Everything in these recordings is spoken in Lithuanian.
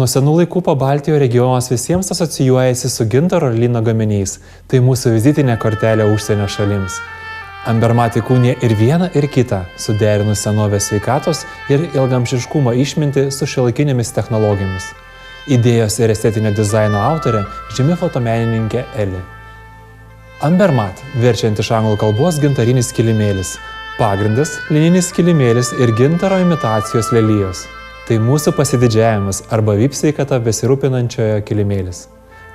Nuo senų laikų Pabaltijo regionas visiems asocijuojasi su gintaro ir lino gaminiais. Tai mūsų vizitinė kortelė užsienio šalims. Ambermat įkūnija ir vieną, ir kitą, suderinus senovės sveikatos ir ilgamžiškumo išmintį su šiuolaikinėmis technologijomis. Idėjos ir estetinio dizaino autorė žymi fotomenininkė Eli. Ambermat, verčiant iš anglų kalbos gintarinis kilimėlis. Pagrindas – lininis kilimėlis ir gintaro imitacijos lelijos. Tai mūsų pasididžiavimas arba VIP sveikata besirūpinančiojo kilimėlis.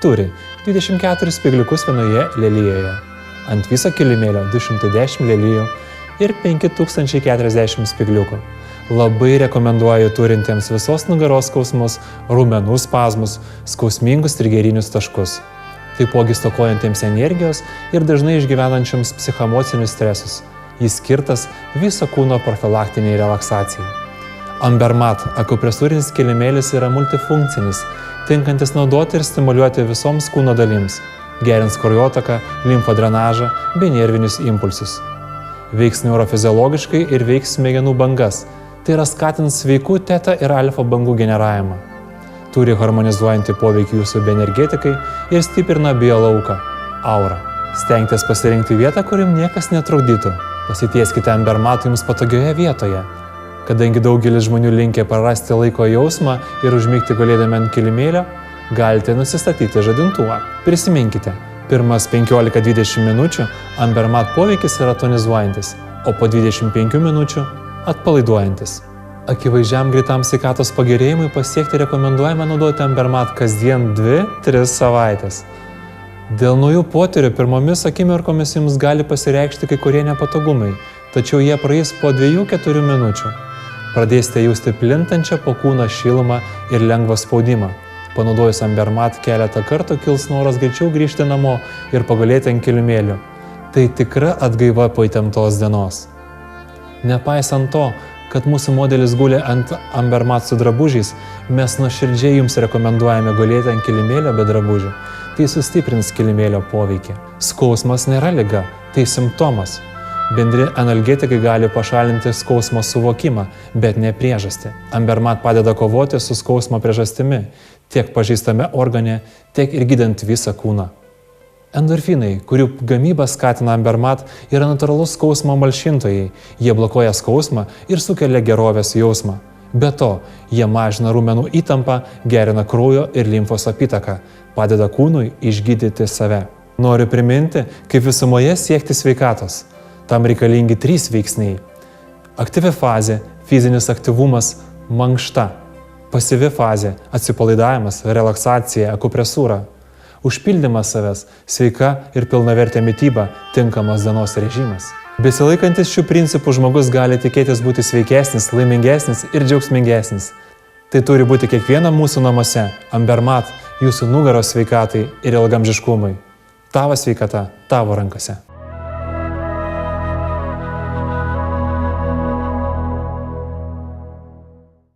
Turi 24 spygliukus vienoje lelijoje. Ant viso kilimėlio 210 lelijų ir 5040 spygliukų. Labai rekomenduoju turintiems visos nugaros skausmus, raumenų spazmus, skausmingus trigerinius taškus. Taipogi stokojantiems energijos ir dažnai išgyvenančiams psichoemocinius stresus. Jis skirtas viso kūno profilaktiniai relaksacijai. Ambermat akupresūrinis kilimėlis yra multifunkcinis, tinkantis naudoti ir stimuliuoti visoms kūno dalims, gerins kraujotaką, limfodrenažą bei nervinius impulsus. Veiks neurofiziologiškai ir veiks smegenų bangas, tai yra skatins sveikų teta ir alfa bangų generavimą. Turi harmonizuojantį poveikį jūsų bioenergetikai ir stiprina biolauką, aurą. Stengtis pasirinkti vietą, kurim niekas netrukdytų. Pasitieskite Ambermat jums patogioje vietoje. Kadangi daugelis žmonių linkę prarasti laiko jausmą ir užmigti gulėdami ant kilimėlio, galite nusistatyti žadintuvą. Prisiminkite, pirmas 15-20 minučių Ambermat poveikis yra tonizuojantis, o po 25 minučių atpalaiduojantis. Akivaizdžiam greitam sveikatos pagerėjimui pasiekti rekomenduojame naudoti Ambermat kasdien 2-3 savaitės. Dėl naujų potyrių pirmomis akimirkomis jums gali pasireikšti kai kurie nepatogumai, tačiau jie praeis po 2-4 minučių. Pradėsite jausti plintančią po kūną šilumą ir lengvą spaudimą. Panaudojus Ambermat keletą kartų kils noras greičiau grįžti namo ir pagulėti ant kilimėlių. Tai tikra atgaiva po įtemptos dienos. Nepaisant to, kad mūsų modelis guli ant Ambermat su drabužiais, mes nuoširdžiai jums rekomenduojame gulėti ant kilimėlio be drabužių. Tai sustiprins kilimėlio poveikį. Skausmas nėra liga, tai simptomas. Bendri analgetikai gali pašalinti skausmo suvokimą, bet ne priežastį. Ambermat padeda kovoti su skausmo priežastimi, tiek pažeistame organe, tiek ir gydant visą kūną. Endorfinai, kurių gamybą skatina Ambermat, yra natūralus skausmo malšintojai. Jie blokuoja skausmą ir sukelia gerovės jausmą. Be to, jie mažina raumenų įtampą, gerina kraujo ir limfos apytaką, padeda kūnui išgydyti save. Noriu priminti, kaip visumoje siekti sveikatos. Tam reikalingi 3 veiksniai. Aktyvi fazė – fizinis aktyvumas, mankšta. Pasyvi fazė – atsipalaidavimas, relaksacija, akupresūra. Užpildymas savęs – sveika ir pilnavertė mityba, tinkamas dienos režimas. Besilaikantis šių principų žmogus gali tikėtis būti sveikesnis, laimingesnis ir džiaugsmingesnis. Tai turi būti kiekviena mūsų namuose. Ambermat – jūsų nugaros sveikatai ir ilgamžiškumui. Tavo sveikata tavo rankose.